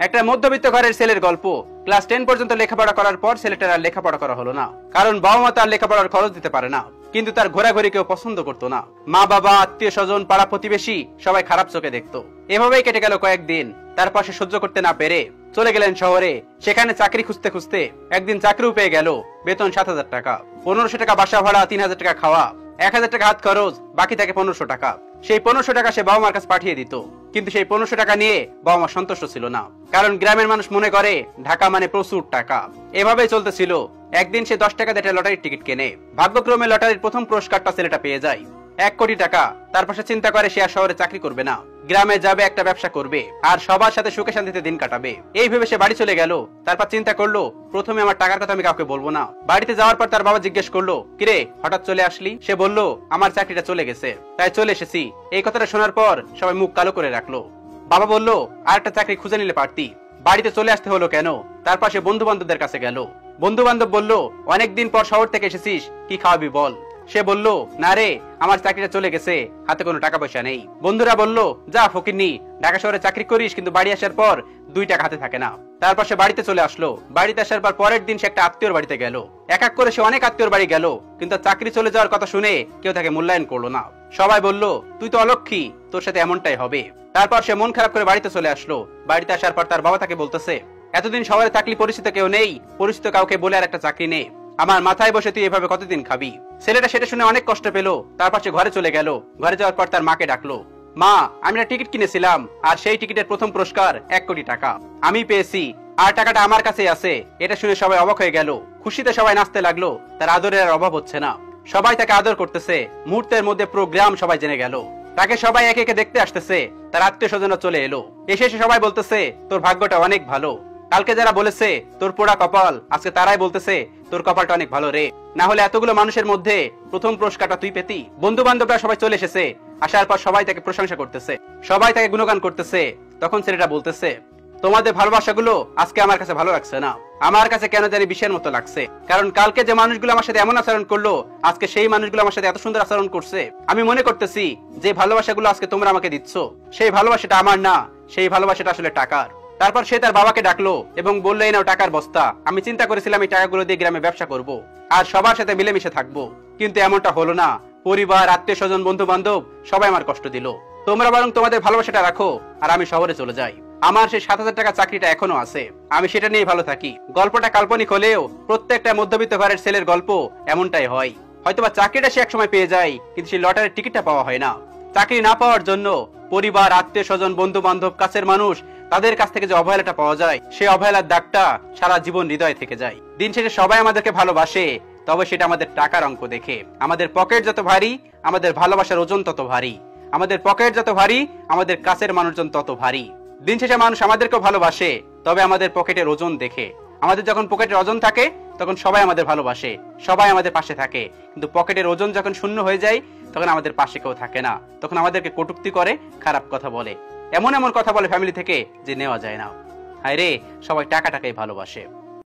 একটা মধ্যবিত্ত ঘরের ছেলের গল্প। ক্লাস 10 পর্যন্ত লেখাপড়া করার পর ছেলেটার আর লেখাপড়া করা হলো না, কারণ বাবা মা তার লেখাপড়ার খরচ দিতে পারে না। কিন্তু তার ঘোরাঘুরি কেউ পছন্দ করতো না। মা বাবা, আত্মীয় স্বজন, পাড়া প্রতিবেশী সবাই খারাপ চোখে দেখতো। এভাবেই কেটে গেল কয়েকদিন। তারপর সে সহ্য করতে না পেরে চলে গেলেন শহরে। সেখানে চাকরি খুঁজতে খুঁজতে একদিন চাকরিও পেয়ে গেল। বেতন 7,000 টাকা, 1500 টাকা বাসা ভাড়া, 3,000 টাকা খাওয়া, 1,000 টাকা হাত খরচ, বাকি থাকে 1500 টাকা। সেই 1500 টাকা সে বাবা মার কাছে পাঠিয়ে দিত। কিন্তু সেই 1500 টাকা নিয়ে বাবা মা সন্তুষ্ট ছিল না, কারণ গ্রামের মানুষ মনে করে ঢাকা মানে প্রচুর টাকা। এভাবেই চলতেছিল। একদিন সে 10 টাকা দিয়ে একটা লটারির টিকিট কেনে। ভাগ্যক্রমে লটারির প্রথম পুরস্কারটা ছেলেটা পেয়ে যায়, 1 কোটি টাকা। তারপর সে চিন্তা করে সে আর শহরে চাকরি করবে না, গ্রামে যাবে, একটা ব্যবসা করবে, আর সবার সাথে সুখে শান্তিতে দিন কাটাবে। এই ভেবে সে বাড়ি চলে গেল। তারপর চিন্তা করলো, প্রথমে আমার টাকার কথা আমি কাউকে বলবো না। বাড়িতে যাওয়ার পর তার বাবা জিজ্ঞেস করলো, কিরে হঠাৎ চলে আসলি? সে বলল, আমার চাকরিটা চলে গেছে, তাই চলে এসেছি। এই কথাটা শোনার পর সবাই মুখ কালো করে রাখলো। বাবা বলল, আর একটা চাকরি খুঁজে নিলে পারতি, বাড়িতে চলে আসতে হলো কেন? তারপর সে বন্ধু বান্ধবদের কাছে গেল। বন্ধু বান্ধব বলল, অনেকদিন পর শহর থেকে এসেছিস, কি খাওয়াবি বল? সে বলল, না রে, আমার চাকরিটা চলে গেছে, হাতে কোনো টাকা পয়সা নেই। বন্ধুরা বলল, যা ফকিন্নি, ঢাকা শহরে চাকরি করিস কিন্তু বাড়ি আসার পর 2 টাকা হাতে থাকে না। তারপর সে বাড়িতে চলে আসলো। বাড়িতে আসার পর পরের দিন সে একটা আত্মীয়র বাড়িতে গেল। এক এক করে সে অনেক আত্মীয়র বাড়ি গেল, কিন্তু চাকরি চলে যাওয়ার কথা শুনে কেউ তাকে মূল্যায়ন করলো না। সবাই বলল, তুই তো অলক্ষী, তোর সাথে এমনটাই হবে। তারপর সে মন খারাপ করে বাড়িতে চলে আসলো। বাড়িতে আসার পর তার বাবা তাকে বলতেছে, এতদিন শহরে থাকলি, পরিচিত কেউ নেই, পরিচিত কাউকে বলে আর একটা চাকরি নে, আমার মাথায় বসে তুই এভাবে কতদিন খাবি? ছেলেটা সেটা শুনে অনেক কষ্ট পেল। তারপর সে ঘরে চলে গেল। ঘরে যাওয়ার পর তার মাকে ডাকলো, মা, আমি একটা টিকিট কিনেছিলাম, আর সেই টিকিটের প্রথম পুরস্কার 1 কোটি টাকা আমি পেয়েছি, আর টাকাটা আমার কাছেই আছে। এটা শুনে সবাই অবাক হয়ে গেল। খুশিতে সবাই নাচতে লাগলো। তার আদরের আর অভাব হচ্ছে না, সবাই তাকে আদর করতেছে। মুহূর্তের মধ্যে পুরো গ্রাম সবাই জেনে গেল। তাকে সবাই একে একে দেখতে আসতেছে। তার আত্মীয় স্বজনরা চলে এলো। এসে সবাই বলতেছে, তোর ভাগ্যটা অনেক ভালো। কালকে যারা বলেছে তোর পোড়া কপাল, আজকে তারাই বলতেছে তোর কপালটা অনেক ভালো রে, না হলে এতগুলো মানুষের মধ্যে প্রথম পুরস্কারটা তুই পেতি। বন্ধু বান্ধবরা সবাই চলে এসেছে। আসার পর সবাই তাকে প্রশংসা করতেছে, সবাই তাকে গুণগান করতেছে। তখন ছেলেটা বলতেছে, তোমাদের ভালোবাসাগুলো আজকে আমার কাছে ভালো লাগছে না, আমার কাছে কেন জানি বিষের মতো লাগছে। কারণ কালকে যে মানুষগুলো আমার সাথে এমন আচরণ করলো, আজকে সেই মানুষগুলো আমার সাথে এত সুন্দর আচরণ করছে। আমি মনে করতেছি যে ভালোবাসাগুলো আজকে তোমরা আমাকে দিচ্ছ, সেই ভালোবাসাটা আমার না, সেই ভালোবাসাটা আসলে টাকার। তারপর সে তার বাবাকে ডাকলো এবং বললো, এই নাও টাকার বস্তা, আমি চিন্তা করেছিলাম এই টাকাগুলো দিয়ে গ্রামে ব্যবসা করব আর সবার সাথে মিলেমিশে থাকবো, কিন্তু এমনটা হলো না। পরিবার, আত্মীয় স্বজন, বন্ধু বান্ধব সবাই আমার কষ্ট দিল। তোমরা বরং তোমাদের ভালোবাসাটা রাখো, আর আমি শহরে চলে যাই। আমার সেই 7,000 টাকা চাকরিটা এখনো আছে, আমি সেটা নিয়ে ভালো থাকি। গল্পটা কাল্পনিক হলেও প্রত্যেকটা মধ্যবিত্ত ঘরের ছেলের গল্প এমনটাই হয়। হয়তোবা চাকরিটা সে একসময় পেয়ে যায়, কিন্তু সেই লটারির টিকিটটা পাওয়া হয় না। চাকরি না পাওয়ার জন্য পরিবার, আত্মীয় স্বজন, বন্ধু বান্ধব, কাছের মানুষ, তাদের কাছ থেকে যে অবহেলাটা পাওয়া যায়, সেই অবহেলার দাগটা সারা জীবন হৃদয়ে থেকে যায়। দিন শেষে সবাই আমাদেরকে ভালোবাসে, তবে সেটা আমাদের টাকার অঙ্ক দেখে। আমাদের পকেট যত ভারী, আমাদের ভালোবাসার ওজন তত ভারী। আমাদের পকেট যত ভারী, আমাদের কাছের মানুষজন তত ভারী। দিন শেষে মানুষ আমাদেরকেও ভালোবাসে, তবে আমাদের পকেটের ওজন দেখে। আমাদের যখন পকেটের ওজন থাকে, তখন সবাই আমাদের ভালোবাসে, সবাই আমাদের পাশে থাকে। কিন্তু পকেটের ওজন যখন শূন্য হয়ে যায়, তখন আমাদের পাশে কেউ থাকে না। তখন আমাদেরকে কটূক্তি করে, খারাপ কথা বলে, এমন এমন কথা বলে ফ্যামিলি থেকে যে নেওয়া যায় না। হায় রে, সবাই টাকাটাকেই ভালোবাসে।